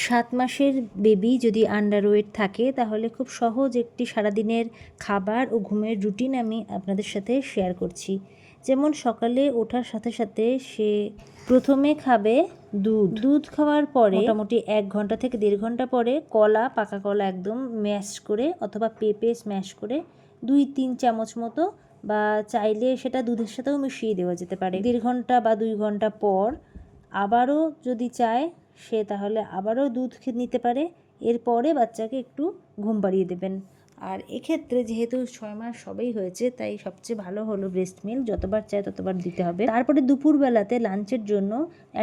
7 মাসের বেবি যদি আন্ডারওয়েট থাকে তাহলে খুব সহজ একটি সারাদিনের খাবার ও ঘুমের রুটিন আমি আপনাদের সাথে শেয়ার করছি। যেমন সকালে ওঠার সাথে সাথে সে প্রথমে খাবে দুধ খাওয়ার পরে মোটামুটি 1 ঘন্টা থেকে 1.5 ঘন্টা পরে কলা, পাকা কলা একদম ম্যাশ করে অথবা পেঁপে স্ম্যাশ করে 2-3 চামচ মতো, বা চাইলে সেটা দুধের সাথেও মিশিয়ে দেওয়া যেতে পারে। 1.5 ঘন্টা বা 2 ঘন্টা পর আবারও যদি চায় সে তাহলে আবারও দুধ নিতে পারে। এরপরে বাচ্চাকে একটু ঘুম পাড়িয়ে দেবেন। আর এক্ষেত্রে যেহেতু 6 মাস সবেই হয়েছে তাই সবচেয়ে ভালো হলো ব্রেস্ট মিল্ক, যতবার চায় ততবার দিতে হবে। তারপরে দুপুরবেলাতে লাঞ্চের জন্য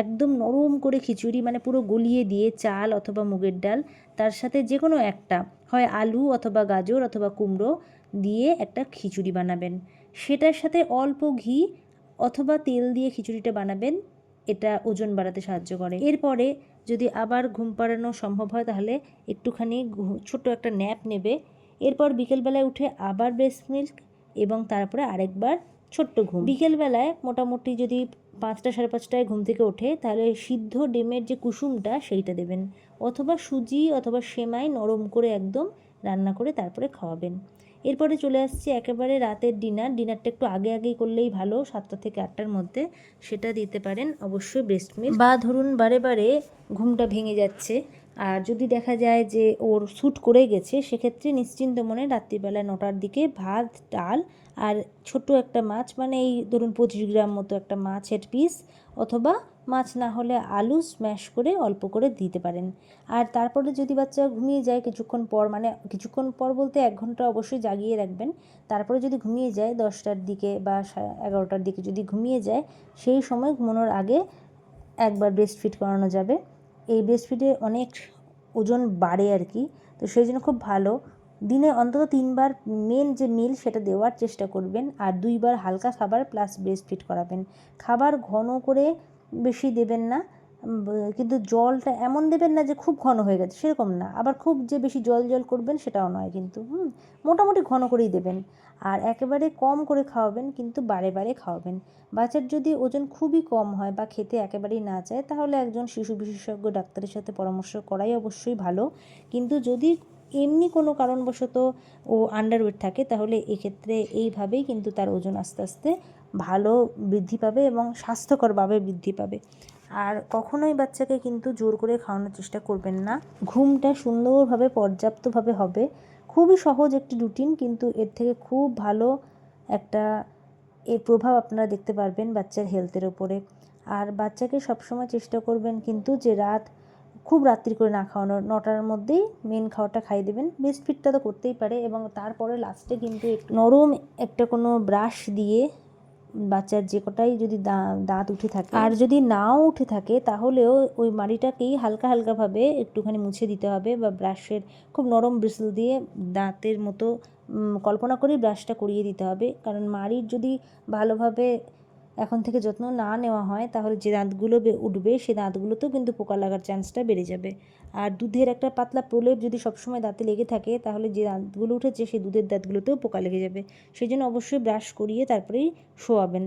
একদম নরম করে খিচুড়ি, মানে পুরো গলিয়ে দিয়ে চাল অথবা মুগের ডাল, তার সাথে যে কোনো একটা হয় আলু অথবা গাজর অথবা কুমড়ো দিয়ে একটা খিচুড়ি বানাবেন। সেটার সাথে অল্প ঘি অথবা তেল দিয়ে খিচুড়িটা বানাবেন, এটা ওজন বাড়াতে সাহায্য করে। এরপরে যদি আবার ঘুম পাড়ানো সম্ভব হয় তাহলে একটুখানি ছোট্ট একটা ন্যাপ নেবে। এরপর বিকেলবেলায় উঠে আবার ব্রেস্ট মিল্ক এবং তারপরে আরেকবার ছোট্ট ঘুম। বিকেলবেলায় মোটামুটি যদি 5টা 5:30টায় ঘুম থেকে ওঠে তাহলে সিদ্ধ ডিমের যে কুসুমটা সেইটা দেবেন, অথবা সুজি অথবা সেমাই নরম করে একদম রান্না করে তারপরে খাওয়াবেন। এরপরে চলে আসছে একেবারে রাতের ডিনারটা একটু আগেই করলেই ভালো, 7টা থেকে 8টার মধ্যে। সেটা দিতে পারেন অবশ্যই ব্রেস্ট মিল্ক। বা ধরুন বারে ঘুমটা ভেঙে যাচ্ছে আর যদি দেখা যায় যে ওর স্যুট করে গেছে, সেক্ষেত্রে নিশ্চিন্ত মনে রাত্রিবেলা 9টার দিকে ভাত, ডাল আর ছোট একটা মাছ, মানে এই ধরুন 25 গ্রাম মতো একটা মাছের পিস, অথবা মাছ না হলে আলু স্ম্যাশ করে অল্প করে দিতে পারেন। আর তারপরে যদি বাচ্চা ঘুমিয়ে যায় কিছুক্ষণ পর, মানে কিছুক্ষণ পর বলতে 1 ঘন্টা অবশ্যই জাগিয়ে রাখবেন। তারপরে যদি ঘুমিয়ে যায় 10টার দিকে বা 11টার দিকে যদি ঘুমিয়ে যায়, সেই সময় ঘুমানোর আগে একবার ব্রেস্ট ফিড করানো যাবে। এই ব্রেস্ট ফিডে অনেক ওজন বাড়ে আর কি, তো সেই জন্য খুব ভালো। দিনে অন্তত 3 বার মেন যে মিল সেটা দেওয়ার চেষ্টা করবেন, আর 2 বার হালকা খাবার প্লাস ব্রেস্ট ফিড করাবেন। খাবার ঘন করে বেশি দেবেন না, কিন্তু জলটা এমন দেবেন না যে খুব ঘন হয়ে গেছে সেরকম না, আবার খুব যে বেশি জল করবেন সেটাও নয় কিন্তু, মোটামুটি ঘন করেই দেবেন। আর একেবারে কম করে খাওয়াবেন, কিন্তু বারে খাওয়াবেন। বাচ্চার যদি ওজন খুবই কম হয় বা খেতে একেবারেই না চায় তাহলে একজন শিশু বিশেষজ্ঞ ডাক্তারের সাথে পরামর্শ করাই অবশ্যই ভালো। কিন্তু যদি এমনি কোনো কারণবশত ও আন্ডারওয়েট থাকে তাহলে এক্ষেত্রে এইভাবেই কিন্তু তার ওজন আস্তে আস্তে ভালো বৃদ্ধি পাবে এবং স্বাস্থ্যকরভাবে বৃদ্ধি পাবে। আর কখনোই বাচ্চাকে কিন্তু জোর করে খাওয়ানোর চেষ্টা করবেন না। ঘুমটা সুন্দরভাবে পর্যাপ্তভাবে হবে। খুবই সহজ একটি রুটিন, কিন্তু এর থেকে খুব ভালো একটা এর প্রভাব আপনারা দেখতে পারবেন বাচ্চার হেলথের ওপরে। আর বাচ্চাকে সবসময় চেষ্টা করবেন কিন্তু যে খুব রাত্রি করে না খাওয়ানোর, 9টার মধ্যেই মেন খাওয়াটা খাইয়ে দেবেন। ব্রেস্ট ফিডটা তো করতেই পারে, এবং তারপরে লাস্টে কিন্তু একটু নরম একটা কোনো ব্রাশ দিয়ে বাচ্চার যে কটাই যদি দাঁত উঠে থাকে, আর যদি নাও উঠে থাকে তাহলেও ওই মাড়িটাকেই হালকাভাবে একটুখানি মুছে দিতে হবে, বা ব্রাশের খুব নরম ব্রিসল দিয়ে দাঁতের মতো কল্পনা করেই ব্রাশটা করিয়ে দিতে হবে। কারণ মাড়ির যদি ভালোভাবে এখন থেকে যত্ন না নেওয়া হয় তাহলে যে দাঁতগুলো উঠবে সেই দাঁতগুলোতেও কিন্তু পোকা লাগার চান্সটা বেড়ে যাবে। আর দুধের একটা পাতলা প্রলেপ যদি সবসময় দাঁতে লেগে থাকে তাহলে যে দাঁতগুলো উঠেছে সেই দুধের দাঁতগুলোতেও পোকা লেগে যাবে। সেই জন্য অবশ্যই ব্রাশ করিয়ে তারপরেই শোয়াবেন।